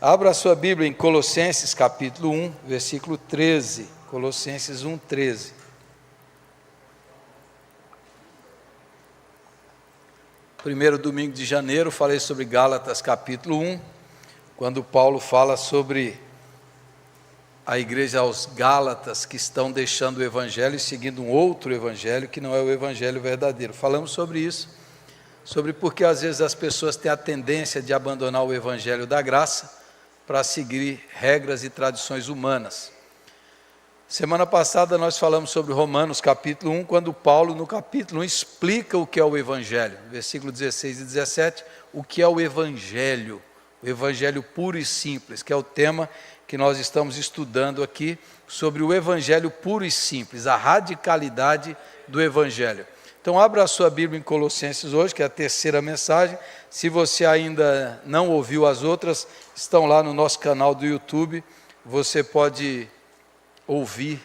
Abra a sua Bíblia em Colossenses capítulo 1, versículo 13. Colossenses 1, 13. Primeiro domingo de janeiro falei sobre Gálatas capítulo 1, quando Paulo fala sobre a igreja aos Gálatas que estão deixando o evangelho e seguindo um outro evangelho que não é o evangelho verdadeiro. Falamos sobre isso, sobre porque às vezes as pessoas têm a tendência de abandonar o evangelho da graça para seguir regras e tradições humanas. Semana passada nós falamos sobre Romanos capítulo 1, quando Paulo no capítulo 1 explica o que é o evangelho, versículo 16 e 17, o que é o evangelho puro e simples, que é o tema que nós estamos estudando aqui, sobre o evangelho puro e simples, a radicalidade do evangelho. Então abra a sua Bíblia em Colossenses hoje, que é a terceira mensagem. Se você ainda não ouviu as outras, estão lá no nosso canal do YouTube, você pode ouvir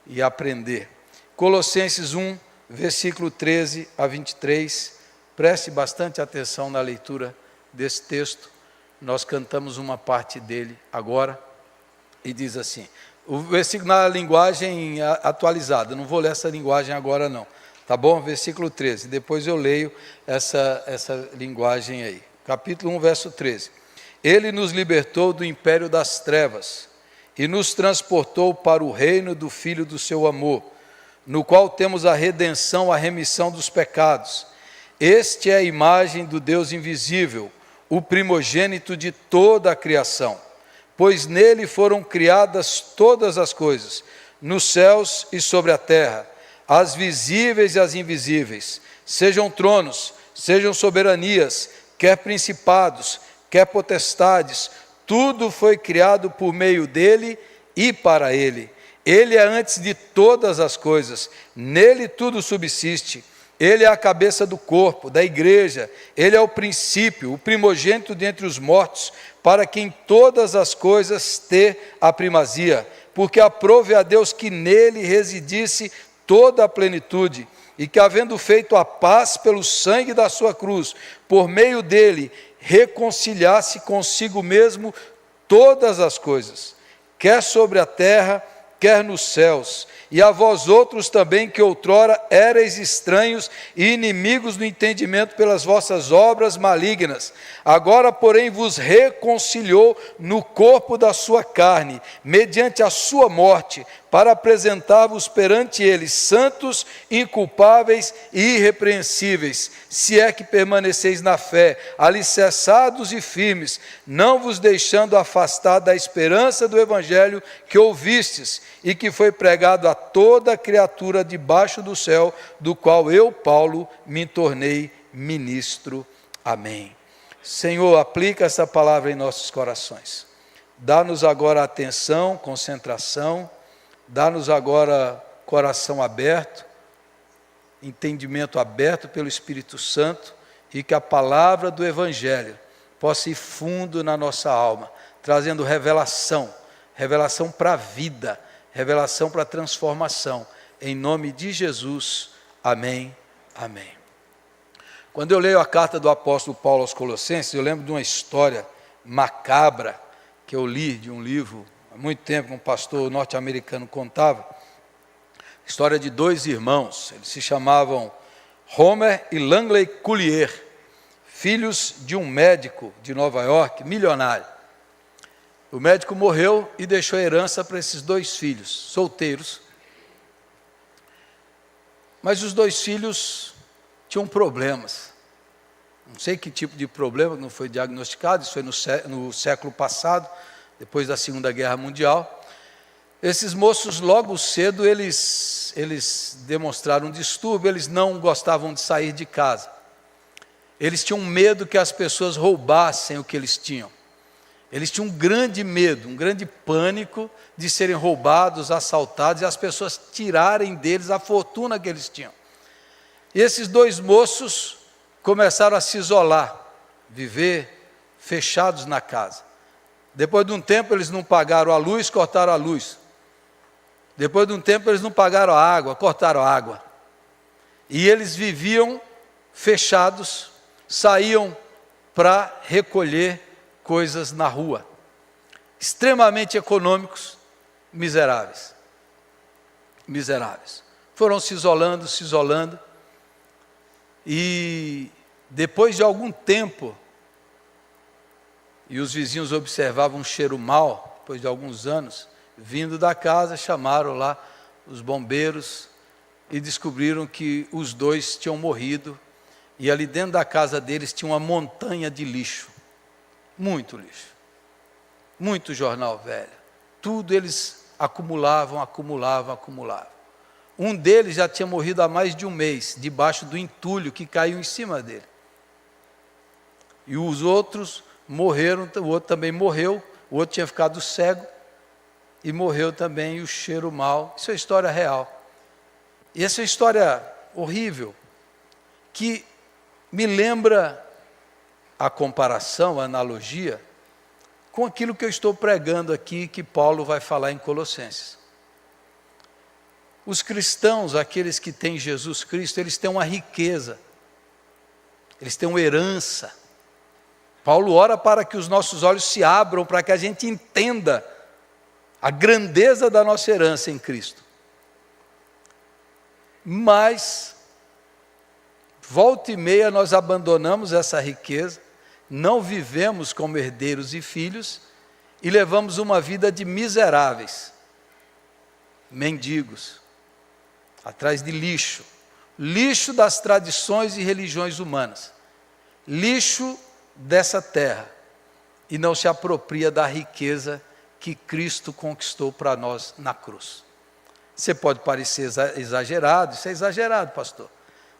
e aprender. Colossenses 1, versículo 13 a 23, preste bastante atenção na leitura desse texto, nós cantamos uma parte dele agora, e diz assim, o versículo na linguagem atualizada, não vou ler essa linguagem agora não, tá bom? Versículo 13, depois eu leio essa linguagem aí, capítulo 1, verso 13, ele nos libertou do império das trevas, e nos transportou para o reino do Filho do seu amor, no qual temos a redenção, a remissão dos pecados. Este é a imagem do Deus invisível, o primogênito de toda a criação, pois nele foram criadas todas as coisas, nos céus e sobre a terra, as visíveis e as invisíveis, sejam tronos, sejam soberanias, quer principados, quer potestades, tudo foi criado por meio dele e para ele. Ele é antes de todas as coisas, nele tudo subsiste. Ele é a cabeça do corpo, da igreja, ele é o princípio, o primogênito dentre os mortos, para que em todas as coisas dê a primazia, porque aprove a Deus que nele residisse toda a plenitude, e que havendo feito a paz pelo sangue da sua cruz, por meio dele, reconciliasse consigo mesmo todas as coisas, quer sobre a terra, quer nos céus, e a vós outros também que outrora éreis estranhos e inimigos do entendimento pelas vossas obras malignas, agora porém vos reconciliou no corpo da sua carne, mediante a sua morte, para apresentar-vos perante ele santos, inculpáveis e irrepreensíveis, se é que permaneceis na fé, alicerçados e firmes, não vos deixando afastar da esperança do evangelho que ouvistes, e que foi pregado a toda criatura debaixo do céu, do qual eu, Paulo, me tornei ministro. Amém. Senhor, aplica essa palavra em nossos corações. Dá-nos agora atenção, concentração, dá-nos agora coração aberto, entendimento aberto pelo Espírito Santo, e que a palavra do Evangelho possa ir fundo na nossa alma, trazendo revelação para a vida, revelação para a transformação, em nome de Jesus, amém, amém. Quando eu leio a carta do apóstolo Paulo aos Colossenses, eu lembro de uma história macabra, que eu li de um livro, há muito tempo, um pastor norte-americano contava, história de dois irmãos, eles se chamavam Homer e Langley Collier, filhos de um médico de Nova York, milionário. O médico morreu e deixou herança para esses dois filhos, solteiros. Mas os dois filhos tinham problemas. Não sei que tipo de problema, não foi diagnosticado, isso foi no século passado, depois da Segunda Guerra Mundial. Esses moços, logo cedo, eles demonstraram um distúrbio, eles não gostavam de sair de casa. Eles tinham medo que as pessoas roubassem o que eles tinham. Eles tinham um grande medo, um grande pânico de serem roubados, assaltados e as pessoas tirarem deles a fortuna que eles tinham. E esses dois moços começaram a se isolar, viver fechados na casa. Depois de um tempo eles não pagaram a luz, cortaram a luz. Depois de um tempo eles não pagaram a água, cortaram a água. E eles viviam fechados, saíam para recolher coisas na rua. extremamente econômicos, miseráveis. Miseráveis. Foram se isolando, e depois de algum tempo, e os vizinhos observavam um cheiro mau, depois de alguns anos, vindo da casa, chamaram lá os bombeiros e descobriram que os dois tinham morrido, e ali dentro da casa deles tinha uma montanha de lixo, muito lixo, muito jornal velho, tudo eles acumulavam. Um deles já tinha morrido há mais de um mês, debaixo do entulho que caiu em cima dele. E os outros morreram, o outro também morreu, o outro tinha ficado cego, e morreu também, e o cheiro mau. Isso é história real. E essa é história horrível, que me lembra a comparação, a analogia, com aquilo que eu estou pregando aqui, que Paulo vai falar em Colossenses. Os cristãos, aqueles que têm Jesus Cristo, eles têm uma riqueza, eles têm uma herança. Paulo ora para que os nossos olhos se abram, para que a gente entenda a grandeza da nossa herança em Cristo. Mas, volta e meia nós abandonamos essa riqueza, não vivemos como herdeiros e filhos, e levamos uma vida de miseráveis, mendigos, atrás de lixo, lixo das tradições e religiões humanas, lixo dessa terra, e não se apropria da riqueza que Cristo conquistou para nós na cruz. Você pode parecer exagerado, isso é exagerado, pastor,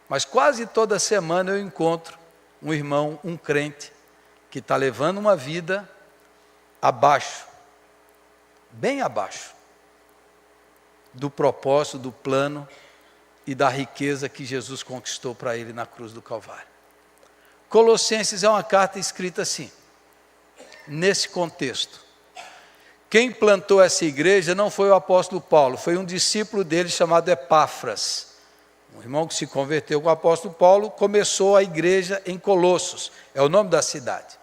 mas quase toda semana eu encontro um irmão, um crente, que está levando uma vida abaixo, bem abaixo, do propósito, do plano e da riqueza que Jesus conquistou para ele na cruz do Calvário. Colossenses é uma carta escrita assim, nesse contexto. Quem plantou essa igreja não foi o apóstolo Paulo, foi um discípulo dele chamado Epáfras. Um irmão que se converteu com o apóstolo Paulo, começou a igreja em Colossos, é o nome da cidade.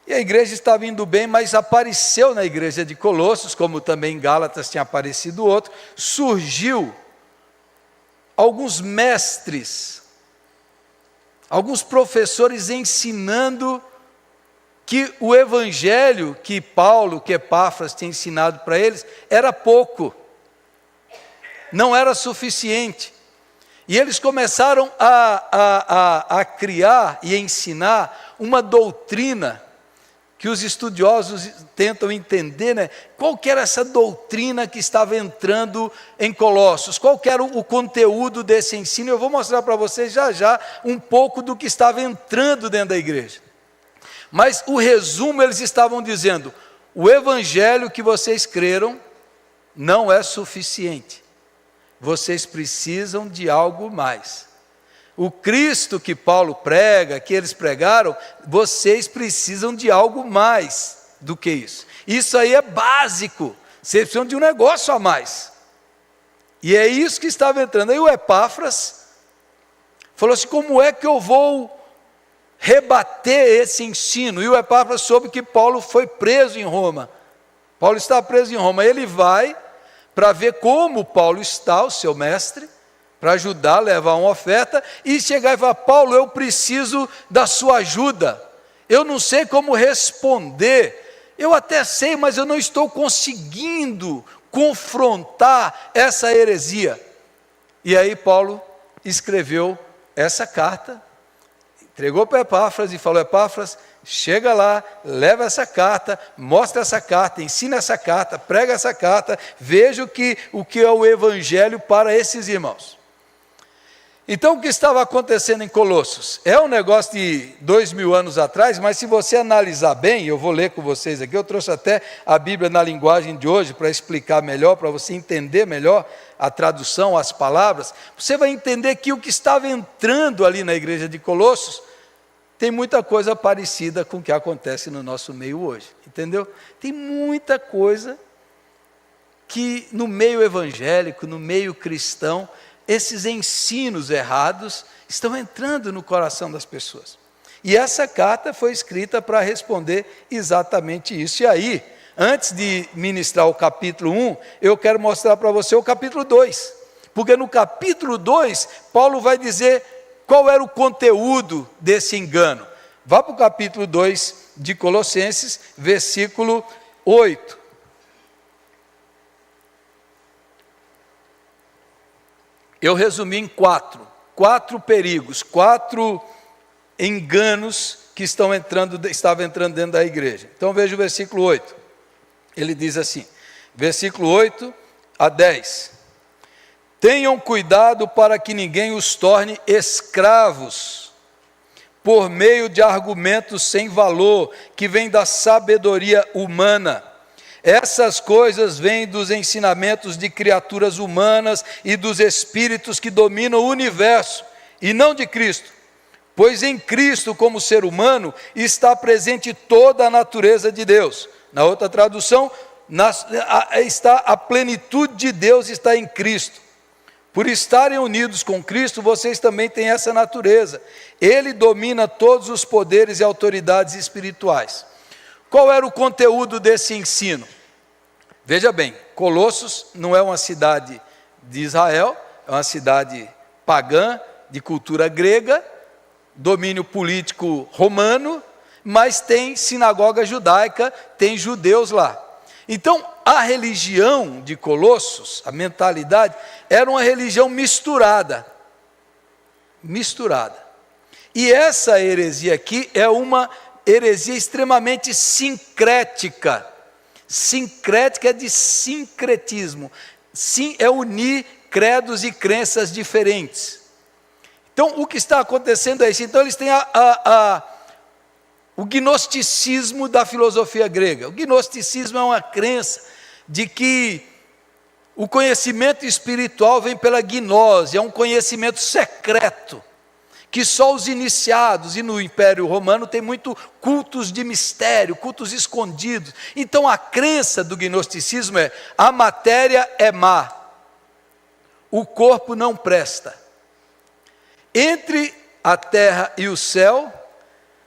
E a igreja estava indo bem, mas apareceu na igreja de Colossos, como também em Gálatas tinha aparecido outro, surgiu alguns mestres, alguns professores ensinando que o evangelho que Paulo, que Epáfras tinha ensinado para eles, era pouco, não era suficiente. E eles começaram a criar e ensinar uma doutrina que os estudiosos tentam entender, né? Qual que era essa doutrina que estava entrando em Colossos? Qual que era o conteúdo desse ensino? Eu vou mostrar para vocês já um pouco do que estava entrando dentro da igreja. Mas o resumo, eles estavam dizendo: o evangelho que vocês creram não é suficiente. Vocês precisam de algo mais. O Cristo que Paulo prega, que eles pregaram, vocês precisam de algo mais do que isso. Isso aí é básico, vocês precisam de um negócio a mais. E é isso que estava entrando. Aí o Epáfras falou assim: como é que eu vou rebater esse ensino? E o Epáfras soube que Paulo foi preso em Roma. Paulo está preso em Roma. Ele vai para ver como Paulo está, o seu mestre, para ajudar, levar uma oferta, e chegar e falar: Paulo, eu preciso da sua ajuda, eu não sei como responder, eu até sei, mas eu não estou conseguindo confrontar essa heresia. E aí Paulo escreveu essa carta, entregou para Epáfras e falou: Epáfras, chega lá, leva essa carta, mostra essa carta, ensina essa carta, prega essa carta, veja o que é o evangelho para esses irmãos. Então o que estava acontecendo em Colossos? É um negócio de 2000 anos atrás, mas se você analisar bem, eu vou ler com vocês aqui, eu trouxe até a Bíblia na linguagem de hoje para explicar melhor, para você entender melhor a tradução, as palavras, você vai entender que o que estava entrando ali na igreja de Colossos tem muita coisa parecida com o que acontece no nosso meio hoje, entendeu? Tem muita coisa que no meio evangélico, no meio cristão, esses ensinos errados estão entrando no coração das pessoas. E essa carta foi escrita para responder exatamente isso. E aí, Antes de ministrar o capítulo 1, eu quero mostrar para você o capítulo 2. Porque no capítulo 2, Paulo vai dizer qual era o conteúdo desse engano. Vá para o capítulo 2 de Colossenses, versículo 8. Eu resumi em quatro perigos, 4 enganos que estavam entrando dentro da igreja. Então veja o versículo 8. Ele diz assim, versículo 8 a 10. Tenham cuidado para que ninguém os torne escravos, por meio de argumentos sem valor, que vêm da sabedoria humana. Essas coisas vêm dos ensinamentos de criaturas humanas e dos espíritos que dominam o universo, e não de Cristo. Pois em Cristo, como ser humano, está presente toda a natureza de Deus. Na outra tradução, a plenitude de Deus está em Cristo. Por estarem unidos com Cristo, vocês também têm essa natureza. Ele domina todos os poderes e autoridades espirituais. Qual era o conteúdo desse ensino? Veja bem, Colossos não é uma cidade de Israel, é uma cidade pagã, de cultura grega, domínio político romano, mas tem sinagoga judaica, tem judeus lá. Então, a religião de Colossos, a mentalidade, era uma religião misturada. E essa heresia aqui é uma heresia extremamente sincrética. Sincrética é de sincretismo. Sim, é unir credos e crenças diferentes. Então, o que está acontecendo é isso. Então, eles têm o gnosticismo da filosofia grega. O gnosticismo é uma crença de que o conhecimento espiritual vem pela gnose, é um conhecimento secreto, que só os iniciados, e no Império Romano tem muito cultos de mistério, cultos escondidos. Então a crença do gnosticismo é: a matéria é má, o corpo não presta. Entre a terra e o céu,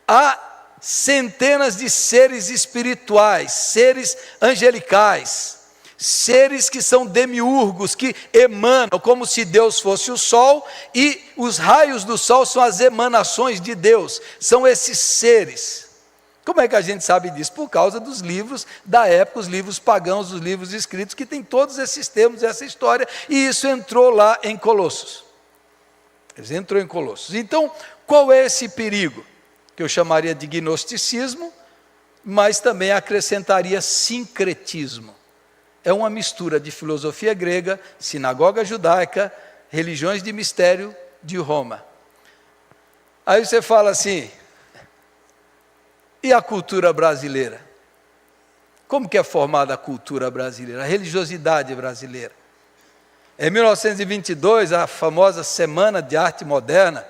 há centenas de seres espirituais, seres angelicais, seres que são demiurgos, que emanam, como se Deus fosse o sol, e os raios do sol são as emanações de Deus, são esses seres. Como é que a gente sabe disso? Por causa dos livros da época, os livros pagãos, os livros escritos, que tem todos esses termos, essa história, e isso entrou lá em Colossos. Entrou em Colossos. Então, qual é esse perigo? Que eu chamaria de gnosticismo, mas também acrescentaria sincretismo. É uma mistura de filosofia grega, sinagoga judaica, religiões de mistério de Roma. Aí você fala assim, e a cultura brasileira? Como que é formada a cultura brasileira, a religiosidade brasileira? Em 1922, a famosa Semana de Arte Moderna,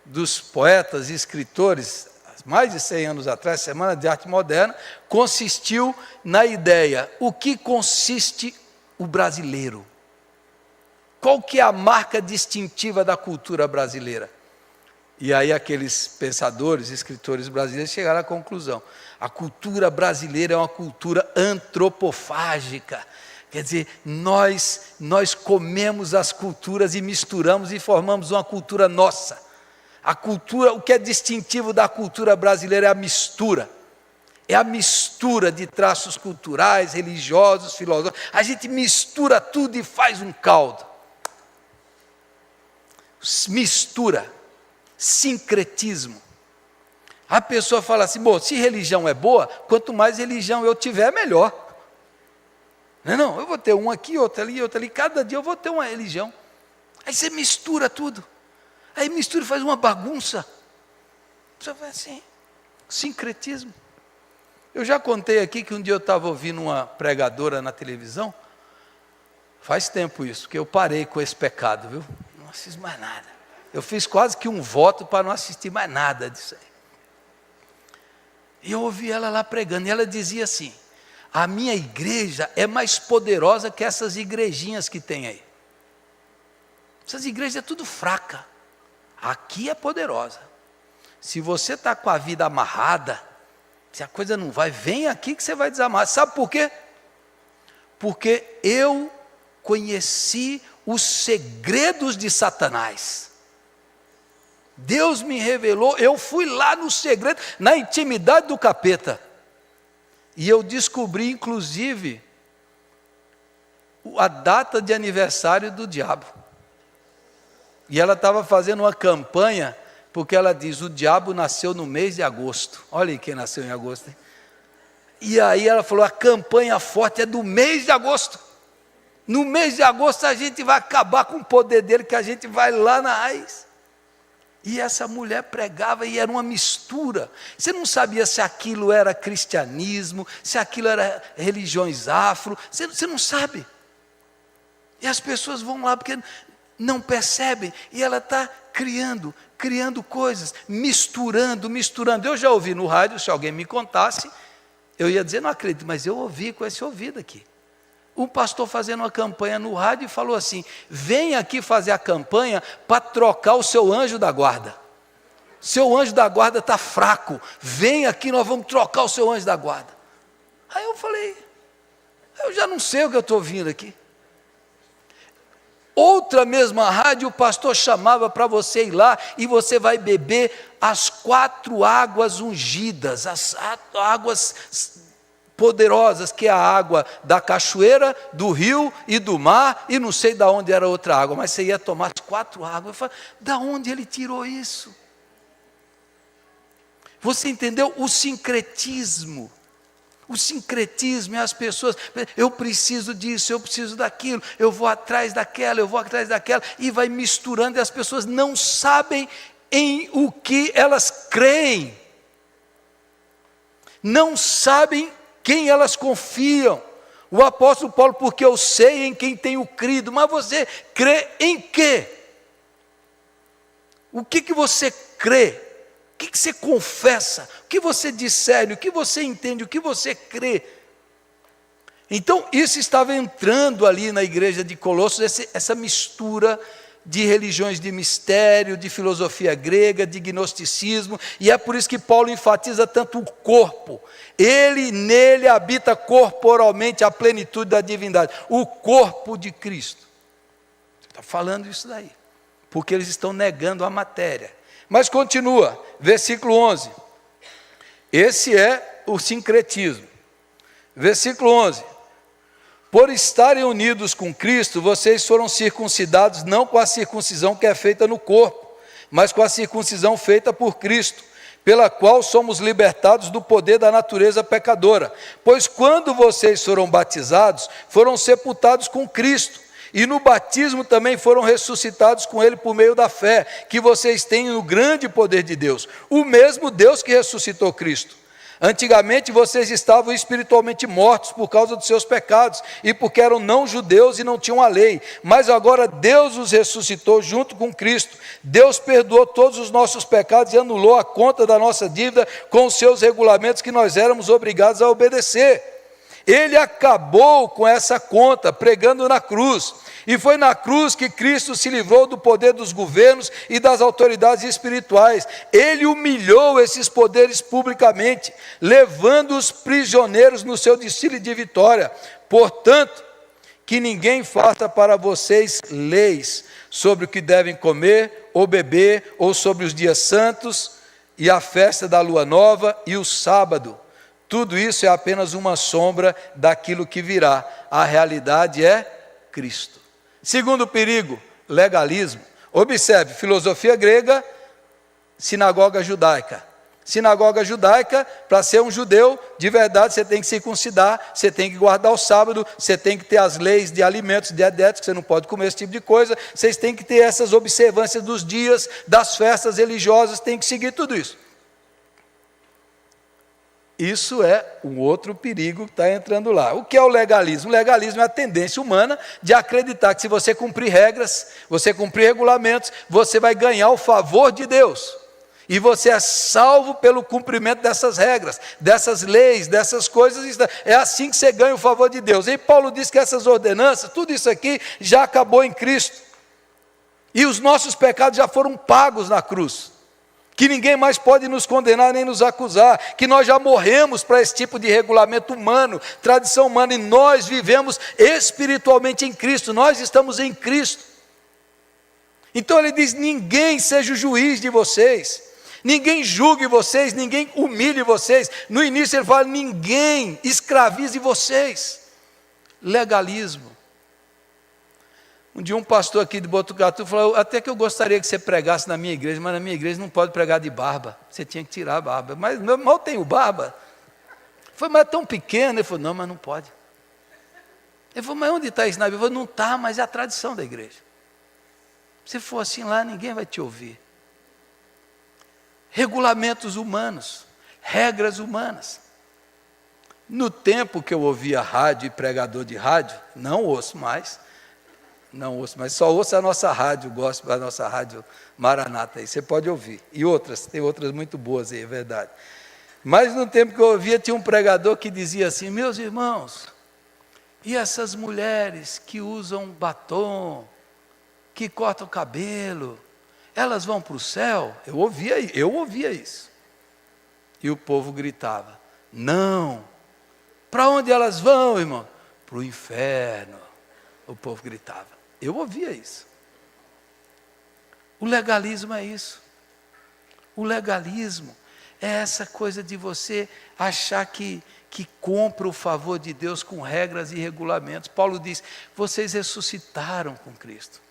dos poetas e escritores, mais de 100 anos atrás, Semana de Arte Moderna, consistiu na ideia: o que consiste o brasileiro? Qual que é a marca distintiva da cultura brasileira? E aí aqueles pensadores, escritores brasileiros chegaram à conclusão: a cultura brasileira é uma cultura antropofágica. Quer dizer, nós comemos as culturas e misturamos e formamos uma cultura nossa. A cultura, o que é distintivo da cultura brasileira é a mistura. É a mistura de traços culturais, religiosos, filosóficos. A gente mistura tudo e faz um caldo. Mistura, sincretismo. A pessoa fala assim: bom, se religião é boa, quanto mais religião eu tiver, melhor. Não, eu vou ter um aqui, outro ali, cada dia eu vou ter uma religião. Aí você mistura tudo. Aí mistura e faz uma bagunça. Você vai assim, sincretismo. Eu já contei aqui que um dia eu estava ouvindo uma pregadora na televisão. Faz tempo isso, que eu parei com esse pecado, viu? Não assisto mais nada. Eu fiz quase que um voto para não assistir mais nada disso aí. E eu ouvi ela lá pregando, e ela dizia assim: a minha igreja é mais poderosa que essas igrejinhas que tem aí. Essas igrejas é tudo fraca. Aqui é poderosa. Se você está com a vida amarrada, Se a coisa não vai, vem aqui que você vai desamar. Sabe por quê? Porque eu conheci os segredos de Satanás. Deus me revelou, eu fui lá no segredo, na intimidade do capeta. E eu descobri, inclusive, a data de aniversário do diabo. E ela estava fazendo uma campanha, porque ela diz, o diabo nasceu no mês de agosto. Olha aí quem nasceu em agosto, hein? E aí ela falou, a campanha forte é do mês de agosto. No mês de agosto a gente vai acabar com o poder dele, que a gente vai lá na raiz. E essa mulher pregava e era uma mistura. Você não sabia se aquilo era cristianismo, se aquilo era religiões afro. Você não sabe. E as pessoas vão lá porque não percebem. E ela está criando coisas, misturando. Eu já ouvi no rádio, se alguém me contasse, eu ia dizer, não acredito, mas eu ouvi com esse ouvido aqui. Um pastor fazendo uma campanha no rádio e falou assim, vem aqui fazer a campanha para trocar o seu anjo da guarda. Seu anjo da guarda está fraco, vem aqui, nós vamos trocar o seu anjo da guarda. Aí eu falei, eu já não sei o que eu estou ouvindo aqui. Outra mesma rádio, o pastor chamava para você ir lá e você vai beber as 4 águas ungidas, as águas poderosas, que é a água da cachoeira, do rio e do mar, e não sei de onde era outra água, mas você ia tomar as 4 águas. Eu falei, de onde ele tirou isso? Você entendeu? O sincretismo é as pessoas, eu preciso disso, eu preciso daquilo, eu vou atrás daquela, e vai misturando, e as pessoas não sabem em o que elas creem, não sabem quem elas confiam. O apóstolo Paulo, porque eu sei em quem tenho crido, mas você crê em quê? O que você crê? O que você confessa? O que você discerne? O que você entende? O que você crê? Então, isso estava entrando ali na igreja de Colossos, essa mistura de religiões de mistério, de filosofia grega, de gnosticismo, e é por isso que Paulo enfatiza tanto o corpo. Nele habita corporalmente a plenitude da divindade, o corpo de Cristo. Está falando isso daí, porque eles estão negando a matéria. Mas continua, versículo 11. Esse é o sincretismo. Versículo 11. Por estarem unidos com Cristo, vocês foram circuncidados não com a circuncisão que é feita no corpo, mas com a circuncisão feita por Cristo, pela qual somos libertados do poder da natureza pecadora. Pois quando vocês foram batizados, foram sepultados com Cristo, e no batismo também foram ressuscitados com Ele por meio da fé, que vocês têm no grande poder de Deus, o mesmo Deus que ressuscitou Cristo. Antigamente vocês estavam espiritualmente mortos por causa dos seus pecados e porque eram não judeus e não tinham a lei, mas agora Deus os ressuscitou junto com Cristo. Deus perdoou todos os nossos pecados e anulou a conta da nossa dívida com os seus regulamentos que nós éramos obrigados a obedecer. Ele acabou com essa conta pregando na cruz. E foi na cruz que Cristo se livrou do poder dos governos e das autoridades espirituais. Ele humilhou esses poderes publicamente, levando-os prisioneiros no seu desfile de vitória. Portanto, que ninguém faça para vocês leis sobre o que devem comer ou beber, ou sobre os dias santos e a festa da lua nova e o sábado. Tudo isso é apenas uma sombra daquilo que virá. A realidade é Cristo. Segundo perigo, legalismo. Observe, filosofia grega, sinagoga judaica. Sinagoga judaica, para ser um judeu, de verdade, você tem que circuncidar, você tem que guardar o sábado, você tem que ter as leis de alimentos dietéticos, você não pode comer esse tipo de coisa, vocês têm que ter essas observâncias dos dias, das festas religiosas, tem que seguir tudo isso. Isso é um outro perigo que está entrando lá. O que é o legalismo? O legalismo é a tendência humana de acreditar que se você cumprir regras, você cumprir regulamentos, você vai ganhar o favor de Deus. E você é salvo pelo cumprimento dessas regras, dessas leis, dessas coisas. É assim que você ganha o favor de Deus. E Paulo diz que essas ordenanças, tudo isso aqui já acabou em Cristo. E os nossos pecados já foram pagos na cruz. que ninguém mais pode nos condenar nem nos acusar, que nós já morremos para esse tipo de regulamento humano, tradição humana, e nós vivemos espiritualmente em Cristo, nós estamos em Cristo. Então ele diz: ninguém seja o juiz de vocês, ninguém julgue vocês, ninguém humilhe vocês. No início ele fala: ninguém escravize vocês. Legalismo. Um dia um pastor aqui de Botucatu falou: até que eu gostaria que você pregasse na minha igreja, mas na minha igreja não pode pregar de barba, você tinha que tirar a barba. Mas meu mal tenho barba. Foi, mas é tão pequeno. Ele falou: não, mas não pode. Ele falou: mas onde está isso na Bíblia? Eu falei: não está, mas é a tradição da igreja. Se for assim lá, ninguém vai te ouvir. Regulamentos humanos, regras humanas. No tempo que eu ouvia rádio e pregador de rádio, não ouço mais, só ouço a nossa rádio, gosto da nossa rádio Maranata, aí você pode ouvir, e outras, tem outras muito boas aí, é verdade. Mas no tempo que eu ouvia, tinha um pregador que dizia assim: meus irmãos, e essas mulheres que usam batom, que cortam o cabelo, elas vão para o céu? Eu ouvia isso, e o povo gritava: não. Para onde elas vão, irmão? Para o inferno. O povo gritava. Eu ouvia isso. O legalismo é isso. O legalismo é essa coisa de você achar que compra o favor de Deus com regras e regulamentos. Paulo diz: vocês ressuscitaram com Cristo.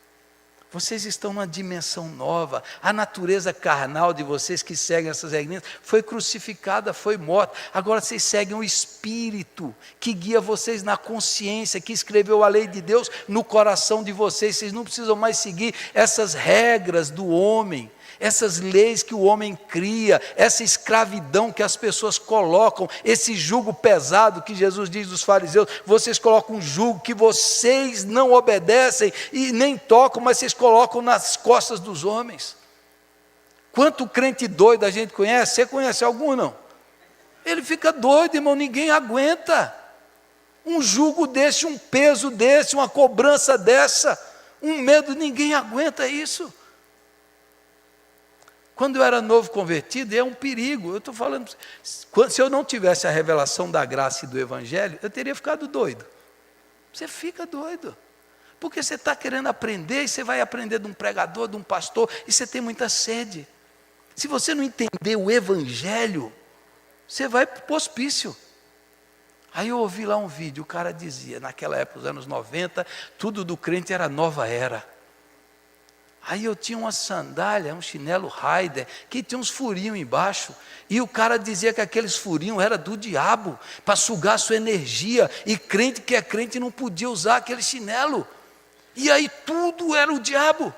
Vocês estão numa dimensão nova. A natureza carnal de vocês que seguem essas regrinhas foi crucificada, foi morta. Agora vocês seguem o Espírito que guia vocês na consciência, que escreveu a lei de Deus no coração de vocês. Vocês não precisam mais seguir essas regras do homem, essas leis que o homem cria, essa escravidão que as pessoas colocam, esse jugo pesado que Jesus diz dos fariseus. Vocês colocam um jugo que vocês não obedecem e nem tocam, mas vocês colocam nas costas dos homens. Quanto crente doido a gente conhece? Você conhece algum, não? Ele fica doido, irmão, ninguém aguenta um jugo desse, um peso desse, uma cobrança dessa, um medo, ninguém aguenta isso. Quando eu era novo convertido, é um perigo. Eu estou falando, se eu não tivesse a revelação da graça e do Evangelho, eu teria ficado doido. Você fica doido, porque você está querendo aprender, e você vai aprender de um pregador, de um pastor, e você tem muita sede. Se você não entender o Evangelho, você vai para o hospício. Aí eu ouvi lá um vídeo, o cara dizia, naquela época, nos anos 90, tudo do crente era nova era. Aí eu tinha uma sandália, um chinelo Raider, que tinha uns furinhos embaixo, e o cara dizia que aqueles furinhos eram do diabo, para sugar a sua energia, e crente que é crente não podia usar aquele chinelo, e aí tudo era o diabo,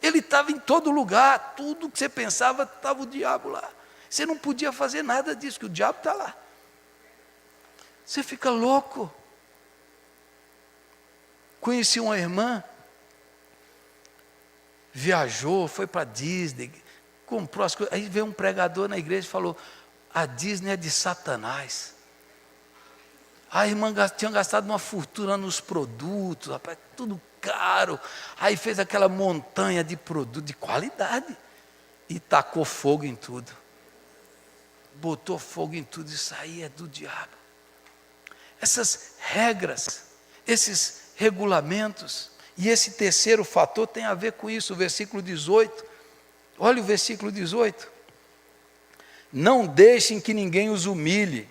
ele estava em todo lugar, tudo que você pensava estava o diabo lá, você não podia fazer nada disso, que o diabo está lá, você fica louco. Conheci uma irmã, viajou, foi para a Disney, comprou as coisas. Aí veio um pregador na igreja e falou: a Disney é de Satanás. A irmã tinha gastado uma fortuna nos produtos, rapaz, tudo caro. Aí fez aquela montanha de produto de qualidade e tacou fogo em tudo. Botou fogo em tudo, isso aí é do diabo. Essas regras, esses regulamentos. E esse terceiro fator tem a ver com isso, o versículo 18. Olha o versículo 18. Não deixem que ninguém os humilhe,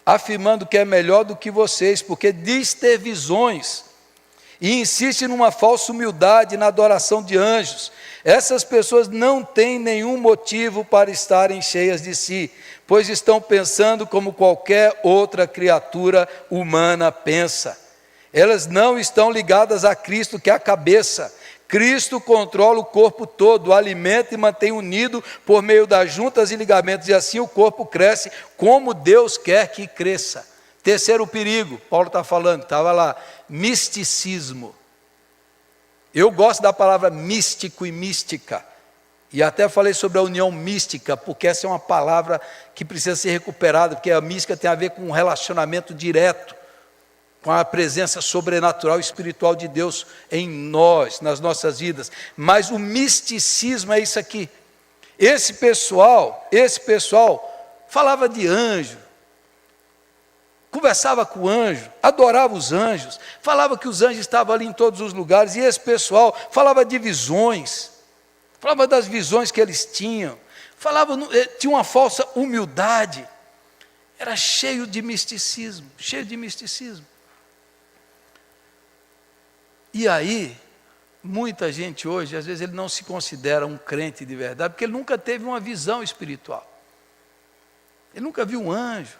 afirmando que é melhor do que vocês, porque diz ter visões, e insiste numa falsa humildade na adoração de anjos. Essas pessoas não têm nenhum motivo para estarem cheias de si, pois estão pensando como qualquer outra criatura humana pensa. Elas não estão ligadas a Cristo, que é a cabeça. Cristo controla o corpo todo, alimenta e mantém unido por meio das juntas e ligamentos, e assim o corpo cresce como Deus quer que cresça. Terceiro perigo, Paulo está falando, estava lá, misticismo. Eu gosto da palavra místico e mística, e até falei sobre a união mística, porque essa é uma palavra que precisa ser recuperada, porque a mística tem a ver com um relacionamento direto, com a presença sobrenatural e espiritual de Deus em nós, nas nossas vidas. Mas o misticismo é isso aqui. Esse pessoal falava de anjo, conversava com o anjo, adorava os anjos, falava que os anjos estavam ali em todos os lugares, e esse pessoal falava de visões, falava das visões que eles tinham, tinha uma falsa humildade, era cheio de misticismo. E aí, muita gente hoje, às vezes ele não se considera um crente de verdade, porque ele nunca teve uma visão espiritual. Ele nunca viu um anjo.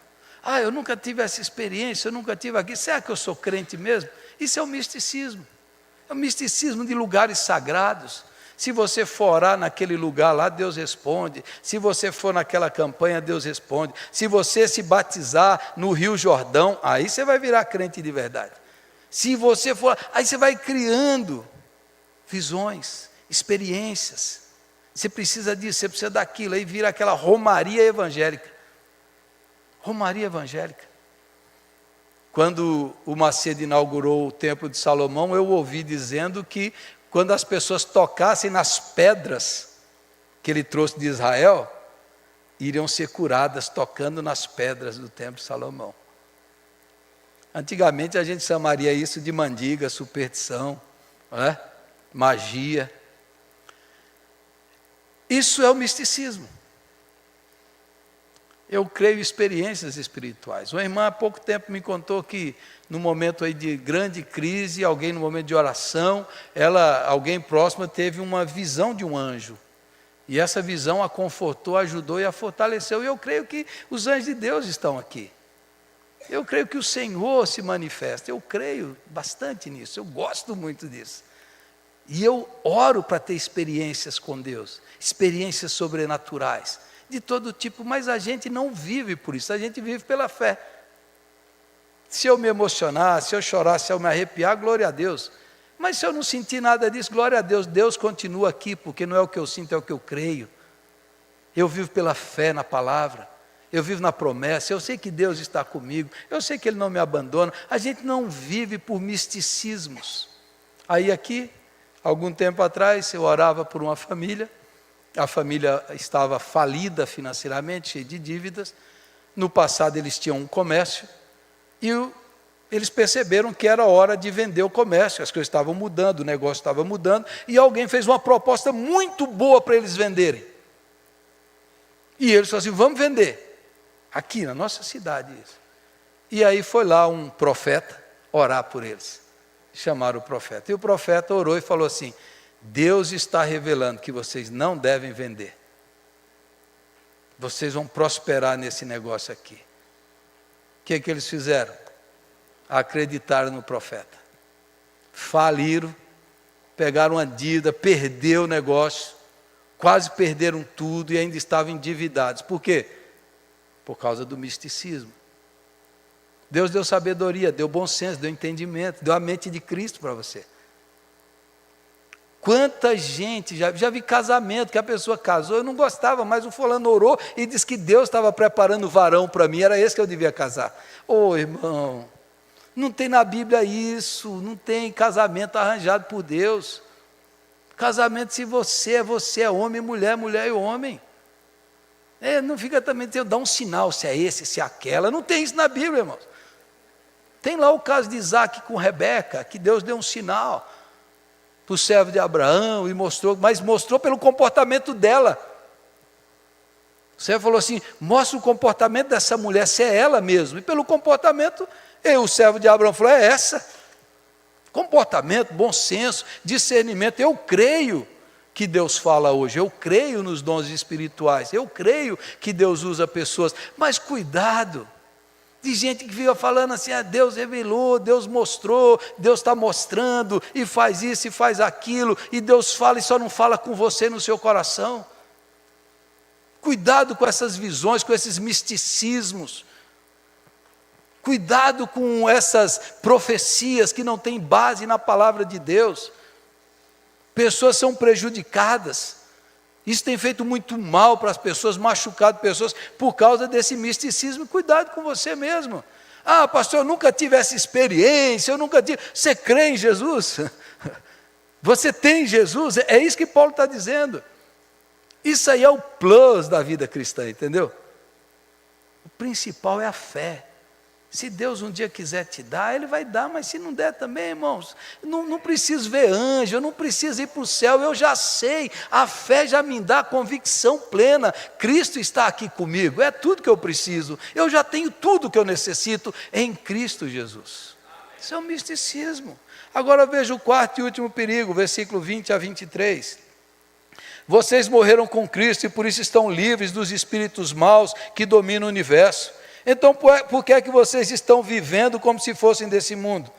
Eu nunca tive essa experiência, eu nunca tive aqui. Será que eu sou crente mesmo? Isso é o misticismo. É o misticismo de lugares sagrados. Se você for orar naquele lugar lá, Deus responde. Se você for naquela campanha, Deus responde. Se você se batizar no Rio Jordão, aí você vai virar crente de verdade. Se você for, aí você vai criando visões, experiências. Você precisa disso, você precisa daquilo, aí vira aquela romaria evangélica. Romaria evangélica. Quando o Macedo inaugurou o Templo de Salomão, eu ouvi dizendo que quando as pessoas tocassem nas pedras que ele trouxe de Israel, iriam ser curadas tocando nas pedras do Templo de Salomão. Antigamente a gente chamaria isso de mandiga, superstição, não é? Magia. Isso é o misticismo. Eu creio em experiências espirituais. Uma irmã há pouco tempo me contou que no momento aí de grande crise, alguém no momento de oração, alguém próximo teve uma visão de um anjo. E essa visão a confortou, ajudou e a fortaleceu. E eu creio que os anjos de Deus estão aqui. Eu creio que o Senhor se manifesta. Eu creio bastante nisso. Eu gosto muito disso. E eu oro para ter experiências com Deus. Experiências sobrenaturais. De todo tipo, mas a gente não vive por isso, a gente vive pela fé. Se eu me emocionar, se eu chorar, se eu me arrepiar, glória a Deus. Mas se eu não sentir nada disso, glória a Deus, Deus continua aqui, porque não é o que eu sinto, é o que eu creio. Eu vivo pela fé na palavra, eu vivo na promessa, eu sei que Deus está comigo, eu sei que Ele não me abandona. A gente não vive por misticismos. Aí aqui, algum tempo atrás, eu orava por uma família. A família estava falida financeiramente, cheia de dívidas. No passado eles tinham um comércio e eles perceberam que era hora de vender o comércio. As coisas estavam mudando, o negócio estava mudando e alguém fez uma proposta muito boa para eles venderem. E eles falaram assim, vamos vender, aqui na nossa cidade. Isso. E aí foi lá um profeta orar por eles. Chamaram o profeta. E o profeta orou e falou assim, Deus está revelando que vocês não devem vender. Vocês vão prosperar nesse negócio aqui. O que eles fizeram? Acreditaram no profeta. Faliram, pegaram uma dívida, perdeu o negócio, quase perderam tudo e ainda estavam endividados. Por quê? Por causa do misticismo. Deus deu sabedoria, deu bom senso, deu entendimento, deu a mente de Cristo para você. Quanta gente, já vi casamento, que a pessoa casou, eu não gostava, mas o fulano orou e disse que Deus estava preparando o varão para mim, era esse que eu devia casar. Irmão, não tem na Bíblia isso, não tem casamento arranjado por Deus. Casamento, se você é homem e mulher, mulher e homem. Não fica também, dá um sinal se é esse, se é aquela, não tem isso na Bíblia, irmãos. Tem lá o caso de Isaac com Rebeca, que Deus deu um sinal para o servo de Abraão, mas mostrou pelo comportamento dela. O servo falou assim, mostra o comportamento dessa mulher, se é ela mesmo. E pelo comportamento, o servo de Abraão falou, é essa. Comportamento, bom senso, discernimento. Eu creio que Deus fala hoje, eu creio nos dons espirituais, eu creio que Deus usa pessoas, mas cuidado. De gente que fica falando assim, Deus revelou, Deus mostrou, Deus está mostrando, e faz isso e faz aquilo, e Deus fala e só não fala com você no seu coração. Cuidado com essas visões, com esses misticismos. Cuidado com essas profecias que não têm base na palavra de Deus. Pessoas são prejudicadas. Isso tem feito muito mal para as pessoas, machucado pessoas por causa desse misticismo. Cuidado com você mesmo. Pastor, eu nunca tive essa experiência, eu nunca tive. Você crê em Jesus? Você tem Jesus? É isso que Paulo está dizendo. Isso aí é o plus da vida cristã, entendeu? O principal é a fé. Se Deus um dia quiser te dar, Ele vai dar, mas se não der também, irmãos, não preciso ver anjo, eu não preciso ir para o céu, eu já sei, a fé já me dá convicção plena, Cristo está aqui comigo, é tudo que eu preciso, eu já tenho tudo que eu necessito em Cristo Jesus. Isso é um misticismo. Agora veja o quarto e último perigo, versículo 20 a 23. Vocês morreram com Cristo e por isso estão livres dos espíritos maus que dominam o universo. Então por que é que vocês estão vivendo como se fossem desse mundo?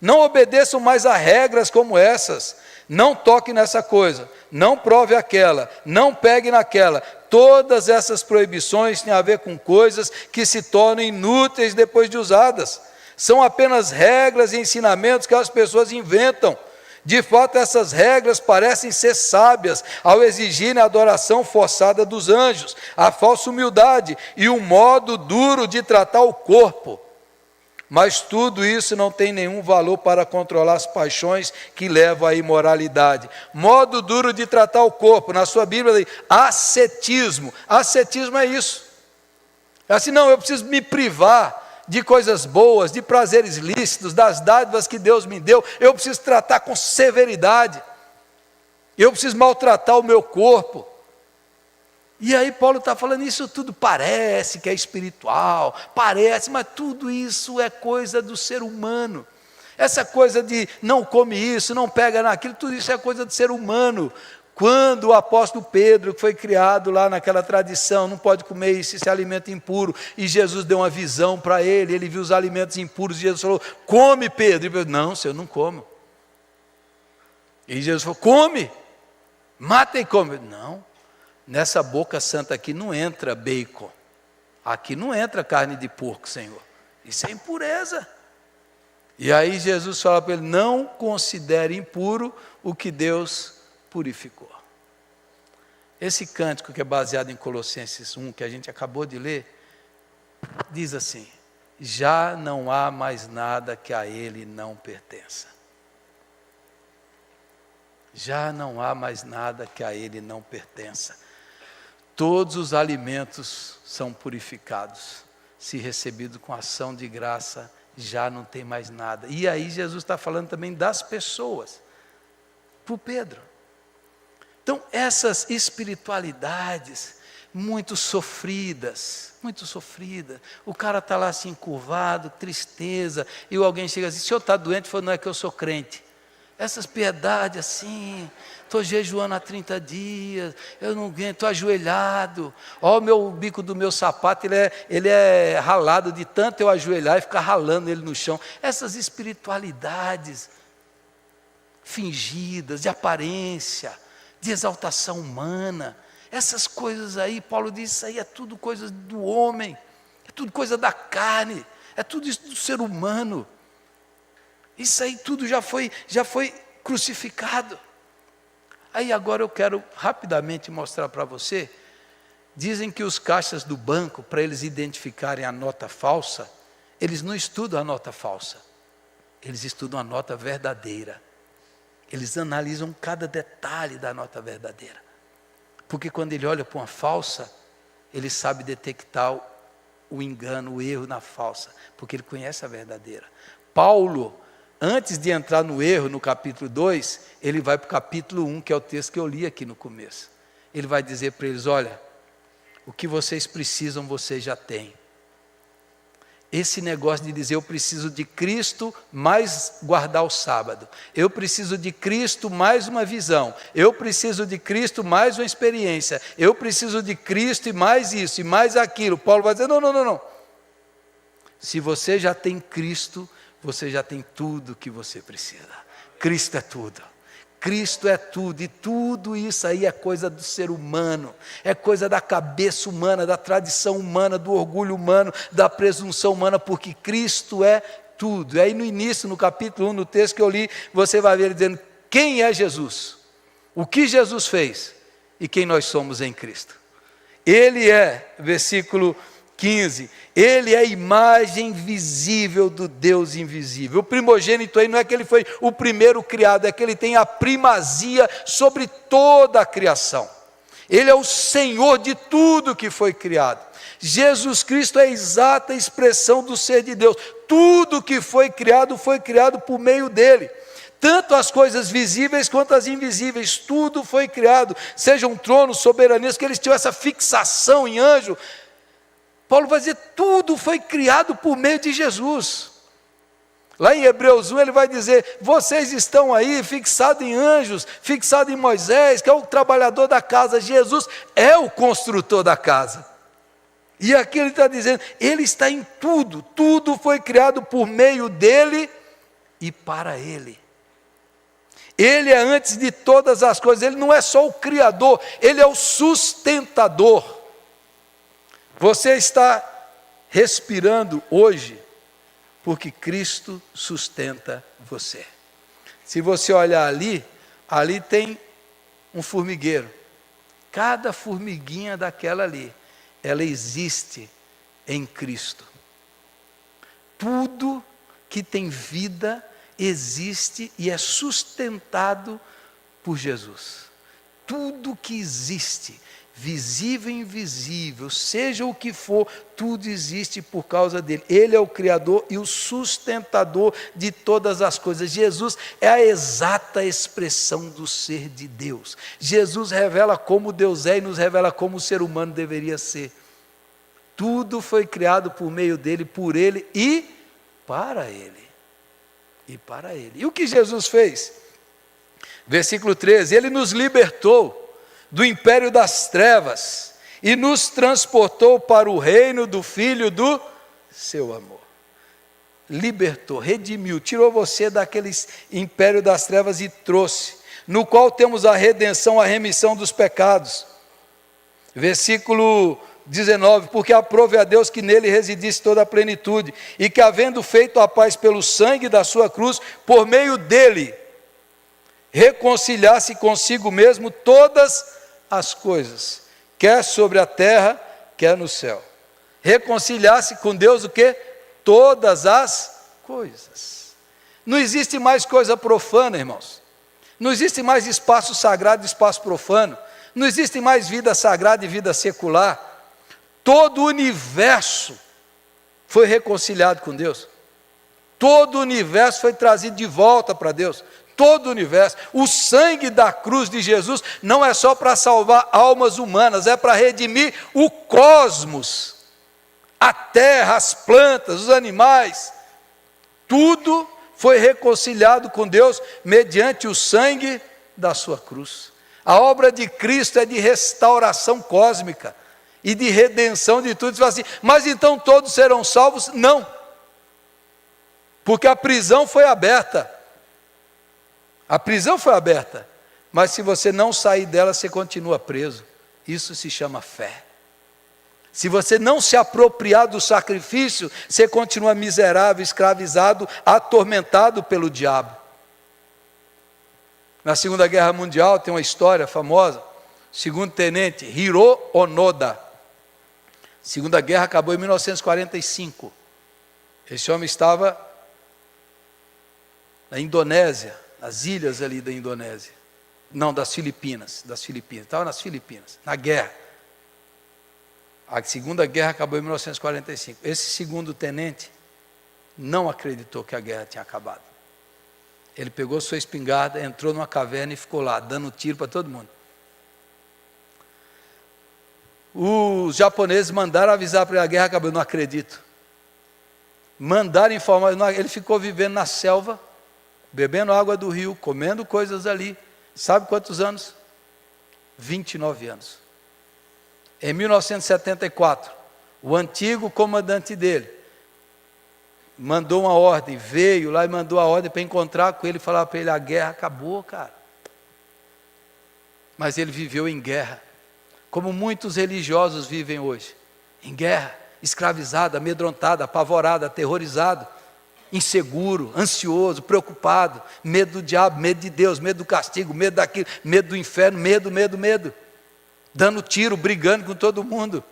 Não obedeçam mais a regras como essas. Não toque nessa coisa, não prove aquela, não pegue naquela. Todas essas proibições têm a ver com coisas que se tornam inúteis depois de usadas. São apenas regras e ensinamentos que as pessoas inventam. De fato, essas regras parecem ser sábias ao exigirem a adoração forçada dos anjos, a falsa humildade e um modo duro de tratar o corpo. Mas tudo isso não tem nenhum valor para controlar as paixões que levam à imoralidade. Modo duro de tratar o corpo, na sua Bíblia, ascetismo. Ascetismo é isso. É assim, não, eu preciso me privar de coisas boas, de prazeres lícitos, das dádivas que Deus me deu, eu preciso tratar com severidade, eu preciso maltratar o meu corpo. E aí Paulo está falando, isso tudo parece que é espiritual, parece, mas tudo isso é coisa do ser humano. Essa coisa de não come isso, não pega naquilo, tudo isso é coisa do ser humano. Quando o apóstolo Pedro, que foi criado lá naquela tradição, não pode comer isso, esse alimento impuro, e Jesus deu uma visão para ele, ele viu os alimentos impuros, e Jesus falou, come Pedro, e Pedro, não, Senhor, eu não como. E Jesus falou, come, mata e come. Não, nessa boca santa aqui não entra bacon, aqui não entra carne de porco, Senhor, isso é impureza. E aí Jesus fala para ele, não considere impuro o que Deus purificou. Esse cântico que é baseado em Colossenses 1, que a gente acabou de ler, diz assim, já não há mais nada que a ele não pertença. Já não há mais nada que a ele não pertença. Todos os alimentos são purificados, se recebido com ação de graça, já não tem mais nada. E aí Jesus está falando também das pessoas, para o Pedro. Então, essas espiritualidades muito sofridas, o cara está lá assim curvado, tristeza, e alguém chega assim, o senhor está doente? Fala, não é que eu sou crente. Essas piedades assim, estou jejuando há 30 dias, eu não aguento, estou ajoelhado, ó, o bico do meu sapato, ele é ralado de tanto eu ajoelhar e ficar ralando ele no chão. Essas espiritualidades fingidas, de aparência, de exaltação humana, essas coisas aí, Paulo diz, isso aí é tudo coisa do homem, é tudo coisa da carne, é tudo isso do ser humano, isso aí tudo já foi crucificado. Aí agora eu quero rapidamente mostrar para você, dizem que os caixas do banco, para eles identificarem a nota falsa, eles não estudam a nota falsa, eles estudam a nota verdadeira. Eles analisam cada detalhe da nota verdadeira. Porque quando ele olha para uma falsa, ele sabe detectar o engano, o erro na falsa, porque ele conhece a verdadeira. Paulo, antes de entrar no erro, no capítulo 2, ele vai para o capítulo 1, que é o texto que eu li aqui no começo. Ele vai dizer para eles, olha, o que vocês precisam, vocês já têm. Esse negócio de dizer, eu preciso de Cristo mais guardar o sábado, eu preciso de Cristo mais uma visão, eu preciso de Cristo mais uma experiência, eu preciso de Cristo e mais isso, e mais aquilo. Paulo vai dizer, não. Se você já tem Cristo, você já tem tudo que você precisa. Cristo é tudo. Cristo é tudo, e tudo isso aí é coisa do ser humano, é coisa da cabeça humana, da tradição humana, do orgulho humano, da presunção humana, porque Cristo é tudo. E aí no início, no capítulo 1, no texto que eu li, você vai ver ele dizendo, quem é Jesus? O que Jesus fez? E quem nós somos em Cristo? Ele é, versículo 15, ele é a imagem visível do Deus invisível. O primogênito aí não é que ele foi o primeiro criado, é que ele tem a primazia sobre toda a criação. Ele é o Senhor de tudo que foi criado. Jesus Cristo é a exata expressão do ser de Deus. Tudo que foi criado por meio dele. Tanto as coisas visíveis quanto as invisíveis, tudo foi criado. Sejam tronos, soberanias, que eles tinham essa fixação em anjo. Paulo vai dizer, tudo foi criado por meio de Jesus. Lá em Hebreus 1 ele vai dizer, vocês estão aí fixados em anjos, fixados em Moisés, que é o trabalhador da casa. Jesus é o construtor da casa. E aqui ele está dizendo, ele está em tudo, tudo foi criado por meio dele e para ele. Ele é antes de todas as coisas, ele não é só o criador, ele é o sustentador. Você está respirando hoje, porque Cristo sustenta você. Se você olhar ali tem um formigueiro. Cada formiguinha daquela ali, ela existe em Cristo. Tudo que tem vida existe e é sustentado por Jesus. Tudo que existe, visível e invisível, seja o que for, tudo existe por causa dele. Ele é o Criador e o sustentador de todas as coisas. Jesus é a exata expressão do ser de Deus. Jesus revela como Deus é e nos revela como o ser humano deveria ser. Tudo foi criado por meio dele, por ele e para ele. E para ele. E o que Jesus fez? Versículo 13, ele nos libertou do império das trevas e nos transportou para o reino do Filho do seu amor. Libertou, redimiu, tirou você daquele império das trevas e trouxe, no qual temos a redenção, a remissão dos pecados. Versículo 19, porque aprove a Deus que nele residisse toda a plenitude, e que havendo feito a paz pelo sangue da sua cruz, por meio dele, reconciliasse consigo mesmo todas as coisas, quer sobre a terra, quer no céu. Reconciliasse com Deus o quê? Todas as coisas. Não existe mais coisa profana, irmãos. Não existe mais espaço sagrado e espaço profano. Não existe mais vida sagrada e vida secular. Todo o universo foi reconciliado com Deus. Todo o universo foi trazido de volta para Deus. Todo o universo. O sangue da cruz de Jesus não é só para salvar almas humanas, é para redimir o cosmos, a terra, as plantas, os animais. Tudo foi reconciliado com Deus mediante o sangue da sua cruz. A obra de Cristo é de restauração cósmica e de redenção de tudo. Você fala assim, mas então todos serão salvos? Não, porque a prisão foi aberta. A prisão foi aberta, mas se você não sair dela, você continua preso. Isso se chama fé. Se você não se apropriar do sacrifício, você continua miserável, escravizado, atormentado pelo diabo. Na Segunda Guerra Mundial tem uma história famosa, segundo tenente Hiro Onoda. Segunda Guerra acabou em 1945. Esse homem estava na Indonésia, nas ilhas ali da Indonésia. Não, das Filipinas. Estava nas Filipinas, na guerra. A Segunda Guerra acabou em 1945. Esse segundo tenente não acreditou que a guerra tinha acabado. Ele pegou sua espingarda, entrou numa caverna e ficou lá, dando tiro para todo mundo. Os japoneses mandaram avisar para ele, a guerra acabou, eu não acredito. Mandaram informar, ele ficou vivendo na selva, bebendo água do rio, comendo coisas ali. Sabe quantos anos? 29 anos. Em 1974, o antigo comandante dele mandou uma ordem, veio lá e mandou a ordem para encontrar com ele e falar para ele, a guerra acabou, cara. Mas ele viveu em guerra, como muitos religiosos vivem hoje, em guerra, escravizado, amedrontado, apavorado, aterrorizado, inseguro, ansioso, preocupado, medo do diabo, medo de Deus, medo do castigo, medo daquilo, medo do inferno, medo, dando tiro, brigando com todo mundo,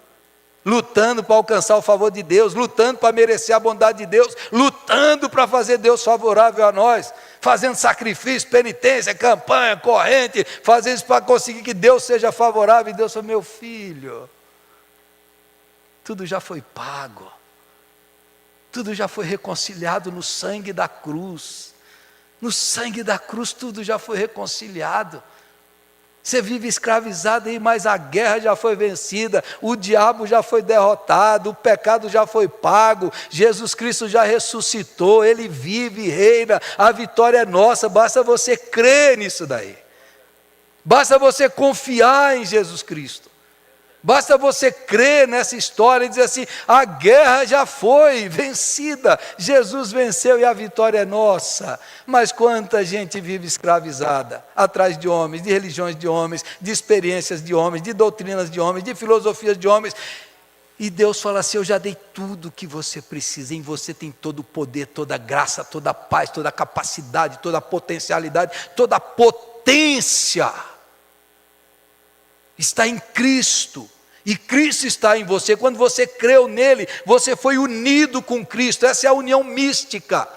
lutando para alcançar o favor de Deus, lutando para merecer a bondade de Deus, lutando para fazer Deus favorável a nós. fazendo sacrifício, penitência, campanha, corrente, fazendo isso para conseguir que Deus seja favorável. E Deus falou: meu filho, tudo já foi pago, tudo já foi reconciliado no sangue da cruz. No sangue da cruz tudo já foi reconciliado. Você vive escravizado aí, mas a guerra já foi vencida, o diabo já foi derrotado, o pecado já foi pago, Jesus Cristo já ressuscitou, Ele vive e reina, a vitória é nossa. Basta você crer nisso daí, basta você confiar em Jesus Cristo, basta você crer nessa história e dizer assim: a guerra já foi vencida, Jesus venceu e a vitória é nossa. Mas quanta gente vive escravizada, atrás de homens, de religiões de homens, de experiências de homens, de doutrinas de homens, de filosofias de homens. E Deus fala assim: eu já dei tudo o que você precisa, em você tem todo o poder, toda a graça, toda a paz, toda a capacidade, toda a potencialidade, toda a potência está em Cristo, e Cristo está em você. Quando você creu nele, você foi unido com Cristo. Essa é a união mística.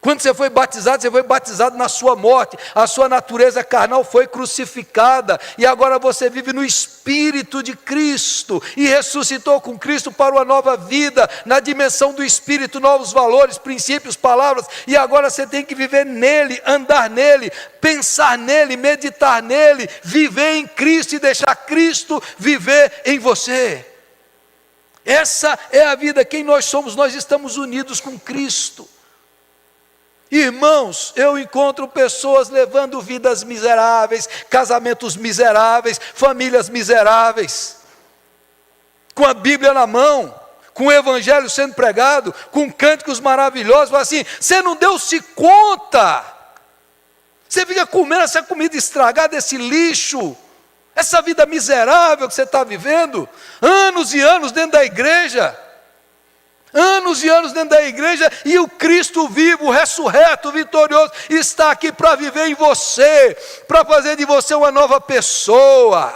Quando você foi batizado na sua morte, a sua natureza carnal foi crucificada, e agora você vive no Espírito de Cristo, e ressuscitou com Cristo para uma nova vida, na dimensão do Espírito, novos valores, princípios, palavras, e agora você tem que viver nele, andar nele, pensar nele, meditar nele, viver em Cristo e deixar Cristo viver em você. Essa é a vida. Quem nós somos? Nós estamos unidos com Cristo. Irmãos, eu encontro pessoas levando vidas miseráveis, casamentos miseráveis, famílias miseráveis, com a Bíblia na mão, com o Evangelho sendo pregado, com cânticos maravilhosos, mas assim: você não deu-se conta, você fica comendo essa comida estragada, esse lixo, essa vida miserável que você está vivendo, anos e anos dentro da igreja, anos e anos dentro da igreja, e o Cristo vivo, ressurreto, vitorioso, está aqui para viver em você, para fazer de você uma nova pessoa,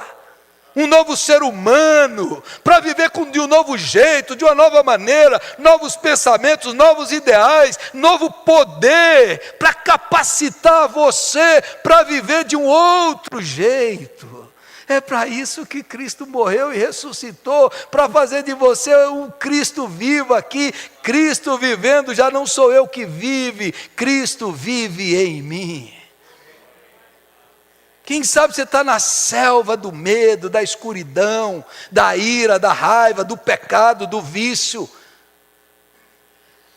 um novo ser humano, para viver de um novo jeito, de uma nova maneira, novos pensamentos, novos ideais, novo poder, para capacitar você para viver de um outro jeito. É para isso que Cristo morreu e ressuscitou, para fazer de você um Cristo vivo aqui, Cristo vivendo. Já não sou eu que vive, Cristo vive em mim. Quem sabe você está na selva do medo, da escuridão, da ira, da raiva, do pecado, do vício,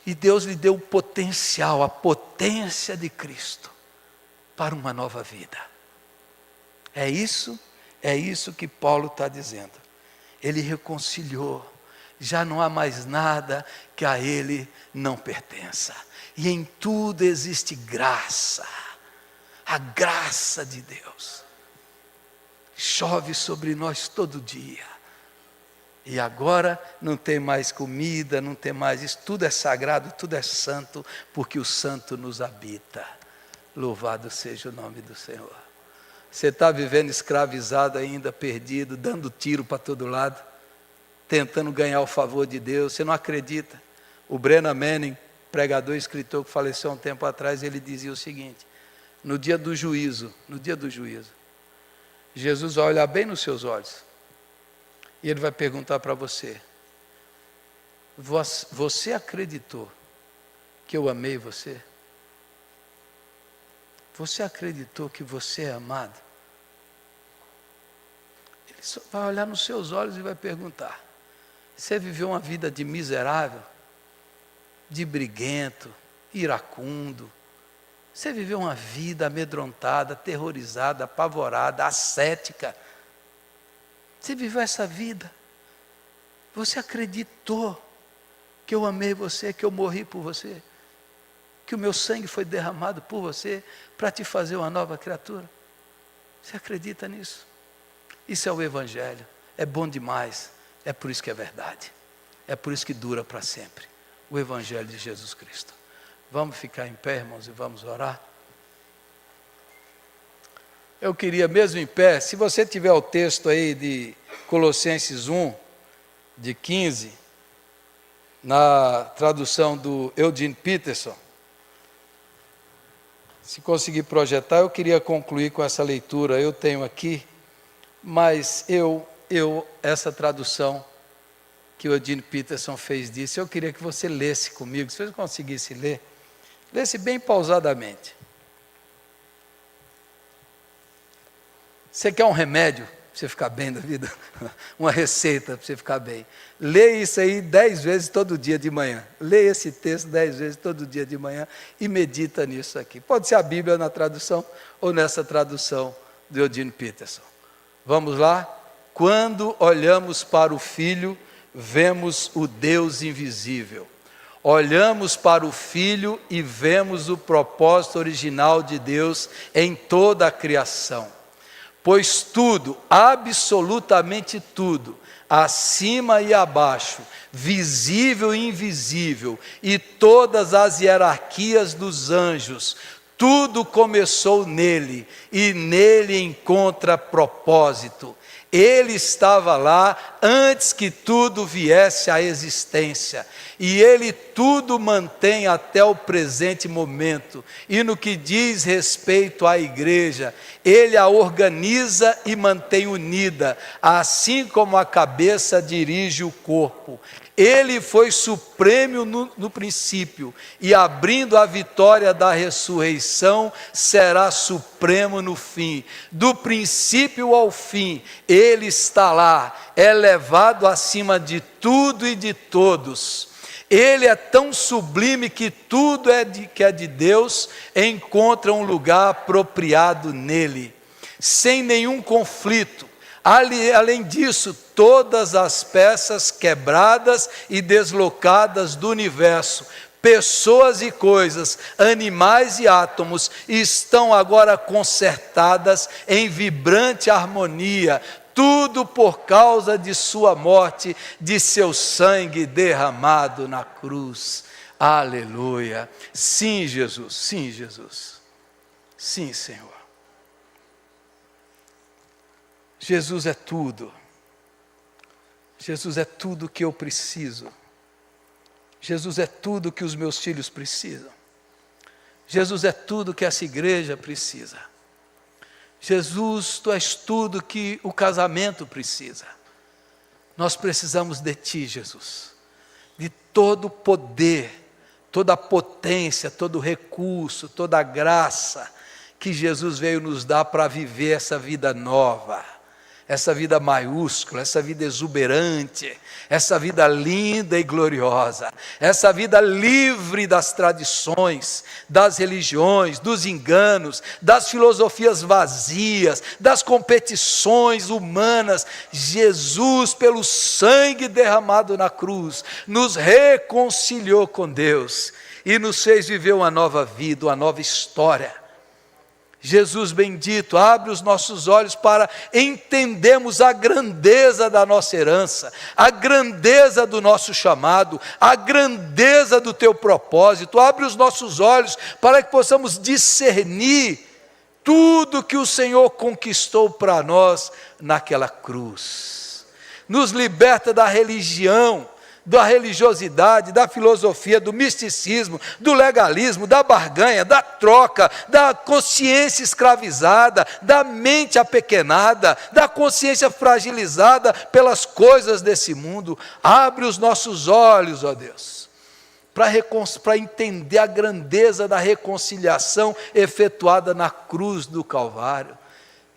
e Deus lhe deu o potencial, a potência de Cristo para uma nova vida. É isso que Paulo está dizendo. Ele reconciliou, já não há mais nada que a ele não pertença, e em tudo existe graça, a graça de Deus chove sobre nós todo dia, e agora não tem mais comida, não tem mais isso, tudo é sagrado, tudo é santo, porque o santo nos habita. Louvado seja o nome do Senhor. Você está vivendo escravizado ainda, perdido, dando tiro para todo lado, tentando ganhar o favor de Deus, você não acredita. O Brennan Manning, pregador e escritor que faleceu há um tempo atrás, ele dizia o seguinte: no dia do juízo, Jesus vai olhar bem nos seus olhos, e Ele vai perguntar para você: você acreditou que eu amei você? Você acreditou que você é amado? Ele só vai olhar nos seus olhos e vai perguntar: você viveu uma vida de miserável, de briguento, iracundo? Você viveu uma vida amedrontada, aterrorizada, apavorada, ascética? Você viveu essa vida? Você acreditou que eu amei você, que eu morri por você, que o meu sangue foi derramado por você para te fazer uma nova criatura? Você acredita nisso? Isso é o Evangelho, é bom demais, é por isso que é verdade, é por isso que dura para sempre, o Evangelho de Jesus Cristo. Vamos ficar em pé, irmãos, e vamos orar? Eu queria, mesmo em pé, se você tiver o texto aí de Colossenses 1, de 15, na tradução do Eugene Peterson, Se conseguir projetar, eu queria concluir com essa leitura. Eu tenho aqui, mas essa tradução que o Eugene Peterson fez disso, eu queria que você lesse comigo, se você conseguisse ler, lesse bem pausadamente. Você quer um remédio para você ficar bem da vida? Uma receita para você ficar bem. Leia isso aí 10 vezes todo dia de manhã. Leia esse texto 10 vezes todo dia de manhã e medita nisso aqui. Pode ser a Bíblia na tradução ou nessa tradução do Eugene Peterson. Vamos lá? Quando olhamos para o Filho, vemos o Deus invisível. Olhamos para o Filho e vemos o propósito original de Deus em toda a criação. Pois tudo, absolutamente tudo, acima e abaixo, visível e invisível, e todas as hierarquias dos anjos, tudo começou nele, e nele encontra propósito. Ele estava lá antes que tudo viesse à existência, e Ele tudo mantém até o presente momento. E no que diz respeito à igreja, Ele a organiza e mantém unida, assim como a cabeça dirige o corpo. Ele foi supremo no princípio, e abrindo a vitória da ressurreição, será supremo no fim. Do princípio ao fim, Ele está lá, elevado acima de tudo e de todos. Ele é tão sublime que tudo que é de Deus encontra um lugar apropriado nele, sem nenhum conflito. Além disso, todas as peças quebradas e deslocadas do universo, pessoas e coisas, animais e átomos, estão agora consertadas em vibrante harmonia, tudo por causa de sua morte, de seu sangue derramado na cruz. Aleluia. Sim, Jesus, sim, Jesus. Sim, Senhor. Jesus é tudo. Jesus é tudo que eu preciso. Jesus é tudo que os meus filhos precisam. Jesus é tudo que essa igreja precisa. Jesus, Tu és tudo que o casamento precisa. Nós precisamos de Ti, Jesus. De todo o poder, toda a potência, todo o recurso, toda a graça que Jesus veio nos dar para viver essa vida nova. Essa vida maiúscula, essa vida exuberante, essa vida linda e gloriosa, essa vida livre das tradições, das religiões, dos enganos, das filosofias vazias, das competições humanas. Jesus, pelo sangue derramado na cruz, nos reconciliou com Deus e nos fez viver uma nova vida, uma nova história. Jesus bendito, abre os nossos olhos para entendermos a grandeza da nossa herança, a grandeza do nosso chamado, a grandeza do Teu propósito. Abre os nossos olhos para que possamos discernir tudo que o Senhor conquistou para nós naquela cruz. Nos liberta da religião, da religiosidade, da filosofia, do misticismo, do legalismo, da barganha, da troca, da consciência escravizada, da mente apequenada, da consciência fragilizada pelas coisas desse mundo. Abre os nossos olhos, ó Deus, para entender a grandeza da reconciliação efetuada na cruz do Calvário,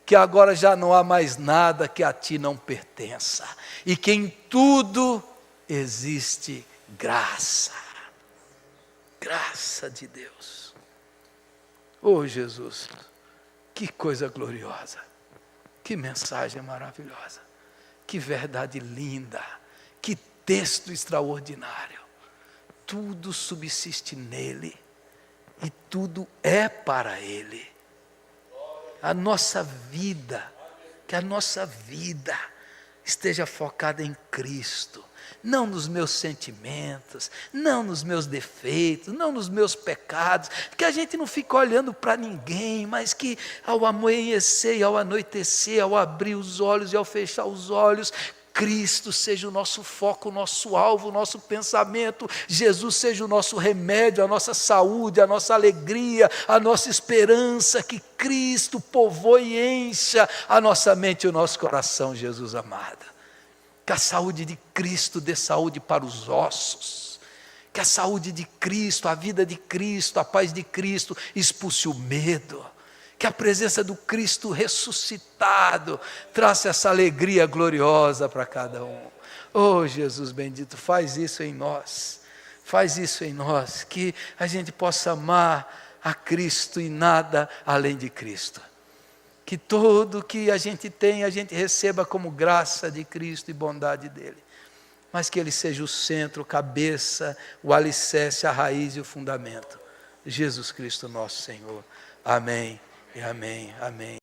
que agora já não há mais nada que a Ti não pertença, e que em tudo existe graça, graça de Deus. Oh Jesus, que coisa gloriosa, que mensagem maravilhosa, que verdade linda, que texto extraordinário. Tudo subsiste nele e tudo é para ele. A nossa vida, que a nossa vida esteja focada em Cristo, não nos meus sentimentos, não nos meus defeitos, não nos meus pecados, que a gente não fique olhando para ninguém, mas que ao amanhecer e ao anoitecer, ao abrir os olhos e ao fechar os olhos, Cristo seja o nosso foco, o nosso alvo, o nosso pensamento. Jesus seja o nosso remédio, a nossa saúde, a nossa alegria, a nossa esperança. Que Cristo povoe e encha a nossa mente e o nosso coração, Jesus amado. Que a saúde de Cristo dê saúde para os ossos. Que a saúde de Cristo, a vida de Cristo, a paz de Cristo expulse o medo. Que a presença do Cristo ressuscitado traça essa alegria gloriosa para cada um. Oh, Jesus bendito, faz isso em nós. Faz isso em nós, que a gente possa amar a Cristo e nada além de Cristo. Que tudo que a gente tem, a gente receba como graça de Cristo e bondade dEle. Mas que Ele seja o centro, cabeça, o alicerce, a raiz e o fundamento. Jesus Cristo nosso Senhor. Amém. E amém, amém.